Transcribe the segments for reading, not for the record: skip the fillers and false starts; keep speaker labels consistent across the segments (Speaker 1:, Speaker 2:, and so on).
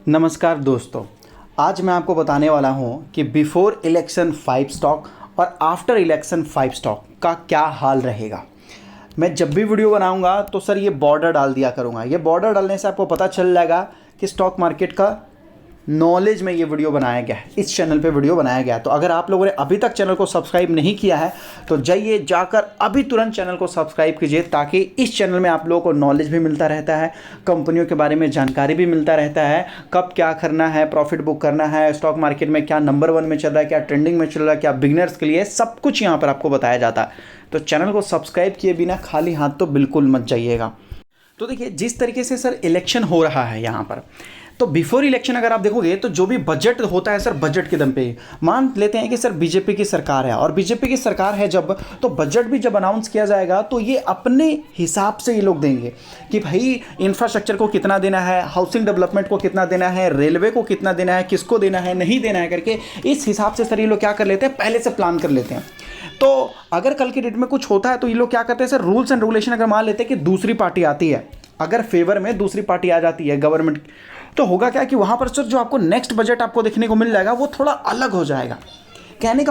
Speaker 1: नमस्कार दोस्तों, आज मैं आपको बताने वाला हूं कि बिफोर इलेक्शन 5 स्टॉक और आफ्टर इलेक्शन 5 स्टॉक का क्या हाल रहेगा। मैं जब भी वीडियो बनाऊंगा तो सर ये बॉर्डर डाल दिया करूंगा। ये बॉर्डर डालने से आपको पता चल जाएगा कि स्टॉक मार्केट का नॉलेज में ये वीडियो बनाया गया है, इस चैनल पे वीडियो बनाया गया है। तो अगर आप लोगों ने अभी तक चैनल को सब्सक्राइब नहीं किया है तो जाइए जाकर अभी तुरंत चैनल को सब्सक्राइब कीजिए, ताकि इस चैनल में आप लोगों को नॉलेज भी मिलता रहता है, कंपनियों के बारे में जानकारी भी मिलता रहता है, कब क्या करना है, प्रॉफिट बुक करना है, स्टॉक मार्केट में क्या नंबर 1 में चल रहा है, क्या ट्रेंडिंग में चल रहा है, क्या बिगनर्स के लिए, सब कुछ यहाँ पर आपको बताया जाता है। तो चैनल को सब्सक्राइब किए बिना खाली हाथ तो बिल्कुल मत जाइएगा। तो देखिए, जिस तरीके से सर इलेक्शन हो रहा है यहाँ पर, तो बिफोर इलेक्शन अगर आप देखोगे तो जो भी बजट होता है सर, बजट के दम पे मान लेते हैं कि सर बीजेपी की सरकार है और बीजेपी की सरकार है जब, तो बजट भी जब अनाउंस किया जाएगा तो ये अपने हिसाब से ये लोग देंगे कि भाई इंफ्रास्ट्रक्चर को कितना देना है, हाउसिंग डेवलपमेंट को कितना देना है, रेलवे को कितना देना है, किसको देना है, नहीं देना है करके इस हिसाब से सर ये लोग क्या कर लेते हैं, पहले से प्लान कर लेते हैं। तो अगर कल के डेट में कुछ होता है तो ये लोग क्या करते हैं सर, रूल्स एंड रेगुलेशन अगर मान लेते हैं कि दूसरी पार्टी आती है, अगर फेवर में दूसरी पार्टी आ जाती है गवर्नमेंट, तो होगा क्या कि वहाँ पर सर जो आपको नेक्स्ट बजट आपको देखने को मिल जाएगा वो थोड़ा अलग हो जाएगा। कहने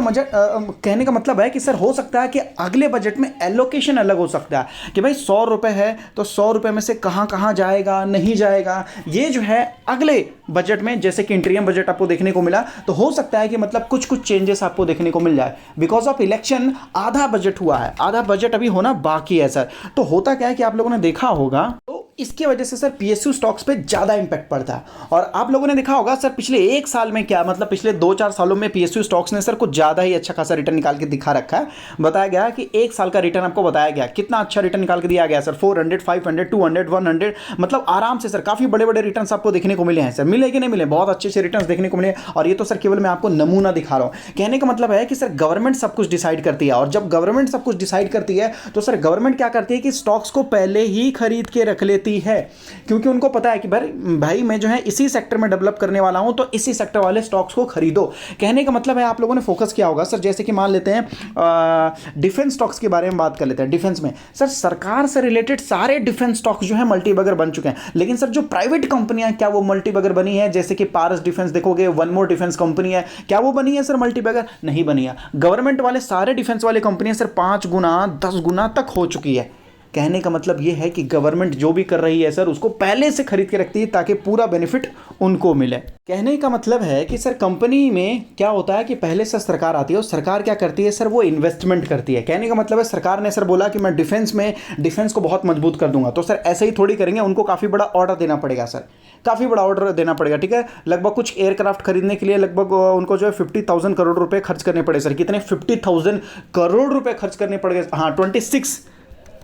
Speaker 1: का मतलब है कि सर हो सकता है कि अगले बजट में एलोकेशन अलग हो सकता है कि भाई 100 रुपये है तो 100 रुपये में से कहाँ कहाँ जाएगा, नहीं जाएगा, ये जो है अगले बजट में, जैसे कि इंटीरियम बजट आपको देखने को मिला, तो हो सकता है कि मतलब कुछ चेंजेस आपको देखने को मिल जाए। बिकॉज ऑफ इलेक्शन आधा बजट हुआ है, आधा बजट अभी होना बाकी है सर। तो होता क्या है कि आप लोगों ने देखा होगा, इसकी वजह से सर पीएसयू स्टॉक्स पे ज़्यादा इंपैक्ट पड़ता है। और आप लोगों ने देखा होगा सर पिछले 1 साल में क्या, मतलब पिछले 2-4 सालों में पीएसयू स्टॉक्स ने सर कुछ ज़्यादा ही अच्छा खासा रिटर्न निकाल के दिखा रखा है। बताया गया कि 1 साल का रिटर्न आपको बताया गया, कितना अच्छा रिटर्न निकाल के दिया गया सर, 400, 500, 200, 100, मतलब आराम से सर काफ़ी बड़े बड़े रिटर्न आपको देखने को मिले हैं सर। मिले कि नहीं मिले, बहुत अच्छे से रिटर्न देखने को मिले। और ये तो सर केवल मैं आपको नमूना दिखा रहा हूँ। कहने का मतलब है कि सर गवर्नमेंट सब कुछ डिसाइड करती है, और जब गवर्नमेंट सब कुछ डिसाइड करती है तो सर गवर्नमेंट क्या करती है कि स्टॉक्स को पहले ही खरीद के रख लेती है, क्योंकि उनको पता है कि भाई मैं जो है इसी सेक्टर में डेवलप करने वाला हूं, तो इसी सेक्टर वाले स्टॉक्स को खरीदो। कहने का मतलब है आप लोगों ने फोकस किया होगा सर, जैसे कि मान लेते हैं डिफेंस स्टॉक्स के बारे में बात कर लेते हैं। डिफेंस में सर सरकार से रिलेटेड सारे डिफेंस स्टॉक्स जो है मल्टी बगर बन चुके हैं, लेकिन सर जो प्राइवेट कंपनियां क्या वो मल्टी बगर बनी है? जैसे कि पारस डिफेंस देखोगे, वन मोर डिफेंस कंपनी है, क्या वो बनी है सर मल्टी बगर? नहीं बनी है। गवर्नमेंट वाले सारे डिफेंस वाले कंपनियां सर 5 गुना 10 गुना तक हो चुकी है। कहने का मतलब यह है कि गवर्नमेंट जो भी कर रही है सर उसको पहले से खरीद के रखती है ताकि पूरा बेनिफिट उनको मिले। कहने का मतलब है कि सर कंपनी में क्या होता है कि पहले से सरकार आती है और सरकार क्या करती है सर, वो इन्वेस्टमेंट करती है। कहने का मतलब है सरकार ने सर बोला कि मैं डिफेंस को बहुत मजबूत कर दूंगा, तो सर ऐसे ही थोड़ी करेंगे, उनको काफ़ी बड़ा ऑर्डर देना पड़ेगा सर, काफ़ी बड़ा ऑर्डर देना पड़ेगा। ठीक है, लगभग कुछ एयरक्राफ्ट खरीदने के लिए लगभग उनको जो है 50,000 करोड़ रुपए खर्च करने पड़े सर। कितने? 50,000 करोड़ रुपए खर्च करने पड़ गए। हाँ,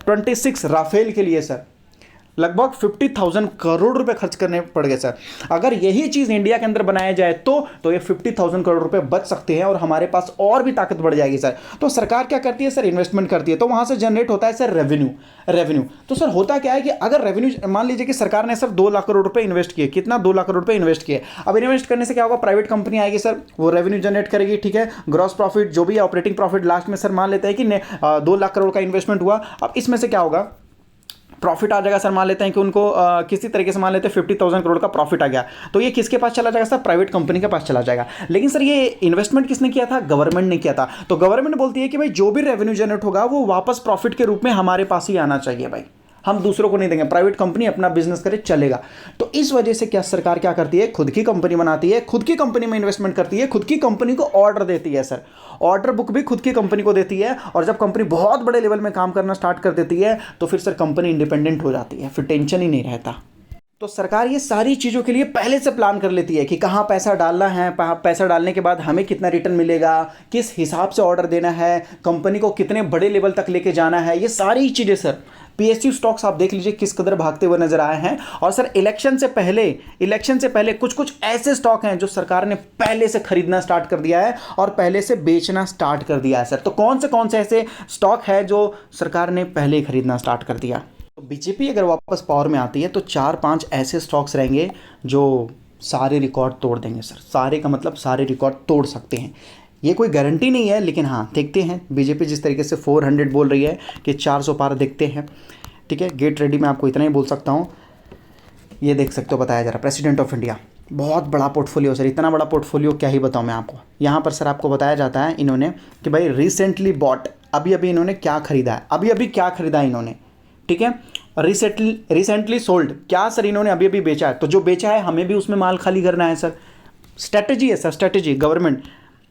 Speaker 1: 26 राफेल के लिए सर लगभग 50,000 करोड़ रुपए खर्च करने पड़ गए सर। अगर यही चीज़ इंडिया के अंदर बनाया जाए तो ये 50,000 करोड़ रुपए बच सकते हैं और हमारे पास और भी ताकत बढ़ जाएगी सर। तो सरकार क्या करती है सर, इन्वेस्टमेंट करती है, तो वहाँ से जनरेट होता है सर रेवेन्यू। तो सर होता क्या है कि अगर रेवेन्यू, मान लीजिए कि सरकार ने सर 2 लाख करोड़ रुपए इन्वेस्ट किए, कितना? 2 लाख करोड़ रुपए इन्वेस्ट किए। अब इन्वेस्ट करने से क्या होगा, प्राइवेट कंपनी आएगी सर, वो रेवेन्यू जनरेट करेगी। ठीक है, ग्रॉस प्रॉफिट जो भी है, ऑपरेटिंग प्रॉफिट लास्ट में सर मान लेते हैं कि 2 लाख करोड़ का इन्वेस्टमेंट हुआ। अब इसमें से क्या होगा, प्रॉफिट आ जाएगा सर। मान लेते हैं कि उनको किसी तरीके से मान लेते हैं 50,000 करोड़ का प्रॉफिट आ गया, तो ये किसके पास चला जाएगा सर? प्राइवेट कंपनी के पास चला जाएगा। लेकिन सर ये इन्वेस्टमेंट किसने किया था? गवर्नमेंट ने किया था। तो गवर्नमेंट बोलती है कि भाई जो भी रेवेन्यू जनरेट होगा वो वापस प्रॉफिट के रूप में हमारे पास ही आना चाहिए भाई, हम दूसरों को नहीं देंगे, प्राइवेट कंपनी अपना बिजनेस करे चलेगा। तो इस वजह से क्या सरकार क्या करती है, खुद की कंपनी बनाती है, खुद की कंपनी में इन्वेस्टमेंट करती है, खुद की कंपनी को ऑर्डर देती है सर। ऑर्डर बुक भी खुद की कंपनी को देती है, और जब कंपनी बहुत बड़े लेवल में काम करना स्टार्ट कर देती है तो फिर सर कंपनी इंडिपेंडेंट हो जाती है, फिर टेंशन ही नहीं रहता। तो सरकार ये सारी चीज़ों के लिए पहले से प्लान कर लेती है कि कहाँ पैसा डालना है, पैसा डालने के बाद हमें कितना रिटर्न मिलेगा, किस हिसाब से ऑर्डर देना है, कंपनी को कितने बड़े लेवल तक लेके जाना है, ये सारी चीज़ें सर। पीएसयू स्टॉक्स आप देख लीजिए किस कदर भागते हुए नजर आए हैं। और सर इलेक्शन से पहले कुछ ऐसे स्टॉक हैं जो सरकार ने पहले से खरीदना स्टार्ट कर दिया है और पहले से बेचना स्टार्ट कर दिया है सर। तो कौन से ऐसे स्टॉक है जो सरकार ने पहले ही खरीदना स्टार्ट कर दिया? तो बीजेपी अगर वापस पावर में आती है तो 4-5 ऐसे स्टॉक्स रहेंगे जो सारे रिकॉर्ड तोड़ देंगे सर। सारे का मतलब सारे रिकॉर्ड तोड़ सकते हैं, ये कोई गारंटी नहीं है, लेकिन हाँ देखते हैं। बीजेपी जिस तरीके से 400 बोल रही है कि 400 पार देखते हैं। ठीक है, गेट रेडी, मैं आपको इतना ही बोल सकता हूँ। ये देख सकते हो, बताया जा रहा है प्रेसिडेंट ऑफ इंडिया बहुत बड़ा पोर्टफोलियो सर, इतना बड़ा पोर्टफोलियो क्या ही बताऊँ मैं आपको। यहाँ पर सर आपको बताया जाता है इन्होंने कि भाई रिसेंटली बॉट, अभी अभी इन्होंने क्या खरीदा है, अभी अभी क्या खरीदा है इन्होंने, ठीक है। रिसेंटली सोल्ड, क्या सर इन्होंने अभी अभी बेचा है, तो जो बेचा है हमें भी उसमें माल खाली करना है सर। स्ट्रैटेजी है सर, स्ट्रैटेजी गवर्नमेंट,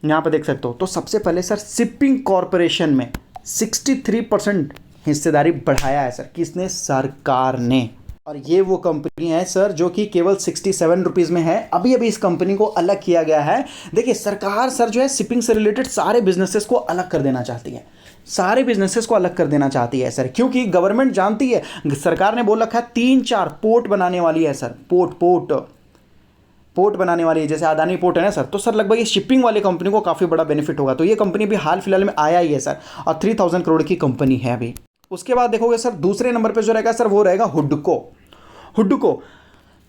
Speaker 1: यहाँ पर देख सकते हो। तो सबसे पहले सर शिपिंग कॉरपोरेशन में 63% हिस्सेदारी बढ़ाया है सर, किसने, सरकार ने। और ये वो कंपनी है सर जो कि केवल 67 रुपीज़ में है। अभी अभी इस कंपनी को अलग किया गया है। देखिए सरकार सर जो है शिपिंग से रिलेटेड सारे बिजनेसेस को अलग कर देना चाहती है, सारे बिजनेसेस को अलग कर देना चाहती है सर, क्योंकि गवर्नमेंट जानती है, सरकार ने बोल रखा है 3-4 पोर्ट बनाने वाली है सर, पोर्ट बनाने वाली है, जैसे अदानी पोर्ट है ना सर। तो सर लगभग ये शिपिंग वाली कंपनी को काफ़ी बड़ा बेनिफिट होगा। तो ये कंपनी भी हाल फिलहाल में आया ही है सर, और 3000 करोड़ की कंपनी है अभी। उसके बाद देखोगे सर दूसरे नंबर पे जो रहेगा सर वो रहेगा हुडको।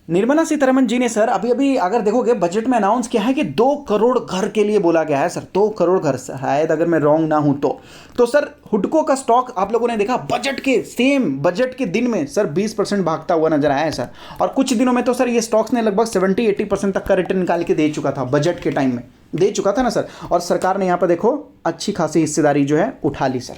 Speaker 1: निर्मला सीतारमण जी ने सर अभी अभी अगर देखोगे बजट में अनाउंस किया है कि 2 करोड़ घर के लिए बोला गया है सर, 2 करोड़ घर, शायद अगर मैं रॉन्ग ना हूं तो सर हुडको का स्टॉक आप लोगों ने देखा बजट के दिन में सर 20% भागता हुआ नजर आया है सर। और कुछ दिनों में तो सर ये स्टॉक्स ने लगभग 70-80% तक का रिटर्न निकाल के दे चुका था, बजट के टाइम में दे चुका था ना सर। और सरकार ने यहाँ पर देखो अच्छी खासी हिस्सेदारी जो है उठा ली सर,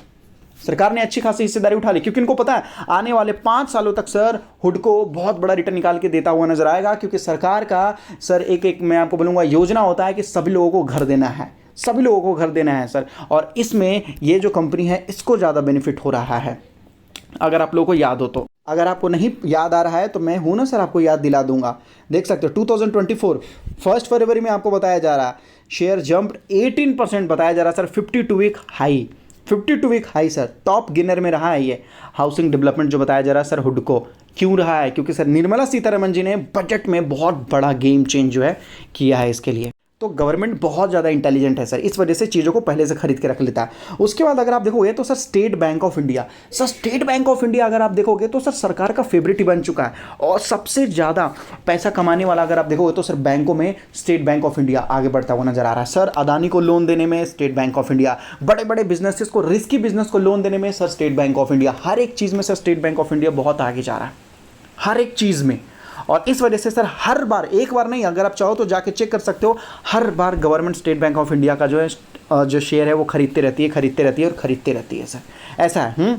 Speaker 1: सरकार ने अच्छी खासी हिस्सेदारी उठा ली, क्योंकि इनको पता है आने वाले 5 सालों तक सर हुडको बहुत बड़ा रिटर्न निकाल के देता हुआ नजर आएगा। क्योंकि सरकार का सर एक मैं आपको बोलूँगा योजना होता है कि सभी लोगों को घर देना है, सभी लोगों को घर देना है सर। और इसमें ये जो कंपनी है इसको ज़्यादा बेनिफिट हो रहा है, अगर आप लोगों को याद हो तो। अगर आपको नहीं याद आ रहा है तो मैं हूं ना सर, आपको याद दिला दूंगा। देख सकते हो 2024 1 फरवरी में आपको बताया जा रहा है शेयर जंप्ड 18% बताया जा रहा है sir, 52 week high sir, top gainer में रहा है ये हाउसिंग डेवलपमेंट जो बताया जा रहा है सर हुडको। क्यों रहा है, क्योंकि सर निर्मला सीतारमण जी ने बजट में बहुत बड़ा गेम चेंज जो है किया है इसके लिए। तो गवर्नमेंट बहुत ज़्यादा इंटेलिजेंट है सर, इस वजह से चीज़ों को पहले से खरीद के रख लेता है। उसके बाद अगर आप देखोगे तो sir State Bank of India अगर आप देखोगे तो सर सरकार का फेवरेट ही बन चुका है। और सबसे ज़्यादा पैसा कमाने वाला अगर आप देखोगे तो सर बैंकों में स्टेट बैंक ऑफ इंडिया आगे बढ़ता हुआ नजर आ रहा है सर। अदानी को लोन देने में स्टेट बैंक ऑफ इंडिया, बड़े बड़े बिजनेसेस को, रिस्की बिजनेस को लोन देने में sir State Bank of India, हर एक चीज़ में sir State Bank of India बहुत आगे जा रहा है, हर एक चीज़ में। और इस वजह से सर हर बार, एक बार नहीं, अगर आप चाहो तो जाके चेक कर सकते हो, हर बार government State Bank of India का जो है जो शेयर है वो खरीदते रहती है सर, ऐसा है।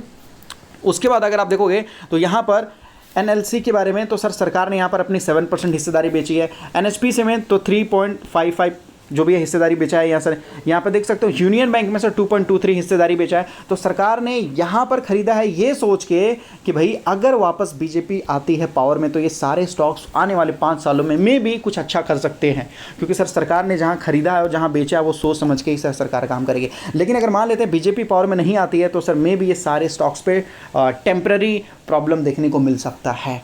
Speaker 1: उसके बाद अगर आप देखोगे तो यहाँ पर एनएलसी के बारे में तो सर सरकार ने यहाँ पर अपनी 7% हिस्सेदारी बेची है। एनएचपी से में तो 3.55 जो भी हिस्सेदारी बेचा है यहाँ सर। यहाँ पर देख सकते हो यूनियन बैंक में सर 2.23 हिस्सेदारी बेचा है। तो सरकार ने यहाँ पर खरीदा है ये सोच के कि भाई अगर वापस बीजेपी आती है पावर में तो ये सारे स्टॉक्स आने वाले 5 सालों में भी कुछ अच्छा कर सकते हैं। क्योंकि सर सरकार ने जहाँ खरीदा है और जहाँ बेचा है वो सोच समझ के ही सर सरकार काम करेगी। लेकिन अगर मान लेते हैं बीजेपी पावर में नहीं आती है तो सर भी ये सारे स्टॉक्स पे टेम्पररी प्रॉब्लम देखने को मिल सकता है।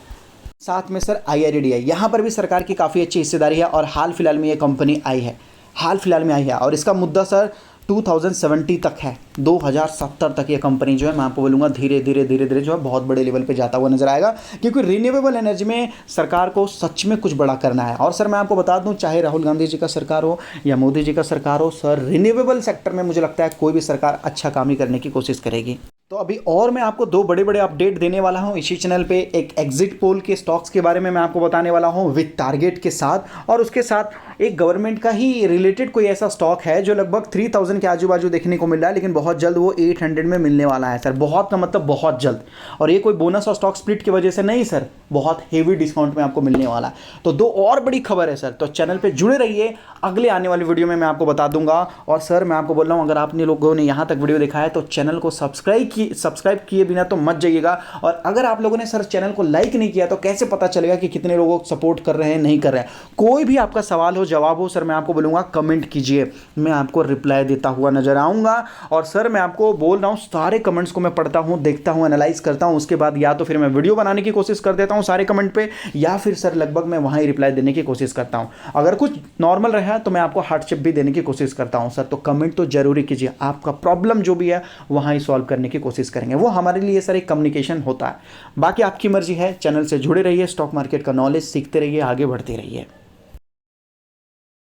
Speaker 1: साथ में सर IRDAI, यहाँ पर भी सरकार की काफ़ी अच्छी हिस्सेदारी है और हाल फिलहाल में ये कंपनी आई है, और इसका मुद्दा सर 2070 तक है, 2070 तक ये कंपनी जो है मैं आपको बोलूँगा धीरे धीरे जो है बहुत बड़े लेवल पे जाता हुआ नजर आएगा। क्योंकि रिन्यूएबल एनर्जी में सरकार को सच में कुछ बड़ा करना है। और सर मैं आपको बता दूं, चाहे राहुल गांधी जी का सरकार हो या मोदी जी का सरकार हो सर, रिन्यूएबल सेक्टर में मुझे लगता है कोई भी सरकार अच्छा काम ही करने की कोशिश करेगी। तो अभी और मैं आपको 2 बड़े अपडेट देने वाला हूं इसी चैनल पे। एक एग्जिट पोल के स्टॉक्स के बारे में मैं आपको बताने वाला हूं विद टारगेट के साथ, और उसके साथ एक गवर्नमेंट का ही रिलेटेड कोई ऐसा स्टॉक है जो लगभग 3000 के आजू बाजू देखने को मिल रहा है, लेकिन बहुत जल्द वो 800 में मिलने वाला है सर। बहुत का मतलब बहुत जल्द। और ये कोई बोनस और स्टॉक स्प्लिट की वजह से नहीं सर, बहुत हेवी डिस्काउंट में आपको मिलने वाला है। तो 2 और बड़ी खबर है सर, तो चैनल पर जुड़े रहिए, अगले आने वाली वीडियो में मैं आपको बता दूंगा। और सर मैं आपको बोल रहा हूँ, अगर आपने लोगों ने यहाँ तक वीडियो देखा है तो चैनल को सब्सक्राइब किए बिना तो मत जाइएगा। और अगर आप लोगों ने सर चैनल को लाइक नहीं किया तो कैसे पता चलेगा कि कितने लोगों सपोर्ट कर रहे हैं, नहीं कर रहे हैं। कोई भी आपका सवाल हो, जवाब हो सर, मैं आपको बोलूँगा कमेंट कीजिए, मैं आपको रिप्लाई देता हुआ नजर आऊँगा। और सर मैं आपको बोल रहा हूँ सारे कमेंट्स को मैं पढ़ता हूँ, देखता हूँ, एनालाइज करता हूँ, उसके बाद या तो फिर मैं वीडियो बनाने की कोशिश कर देता हूँ सारे कमेंट पे, या फिर सर लगभग मैं वहाँ ही रिप्लाई देने की कोशिश करता हूँ। अगर कुछ नॉर्मल रहा तो मैं आपको हार्डशिप भी देने की कोशिश करता हूँ सर। तो कमेंट तो जरूरी कीजिए, आपका प्रॉब्लम जो भी है वहाँ ही सॉल्व करने की कोशिश करेंगे। वो हमारे लिए सर एक कम्युनिकेशन होता है। बाकी आपकी मर्जी है, चैनल से जुड़े रहिए, स्टॉक मार्केट का नॉलेज सीखते रहिए, आगे बढ़ते रहिए।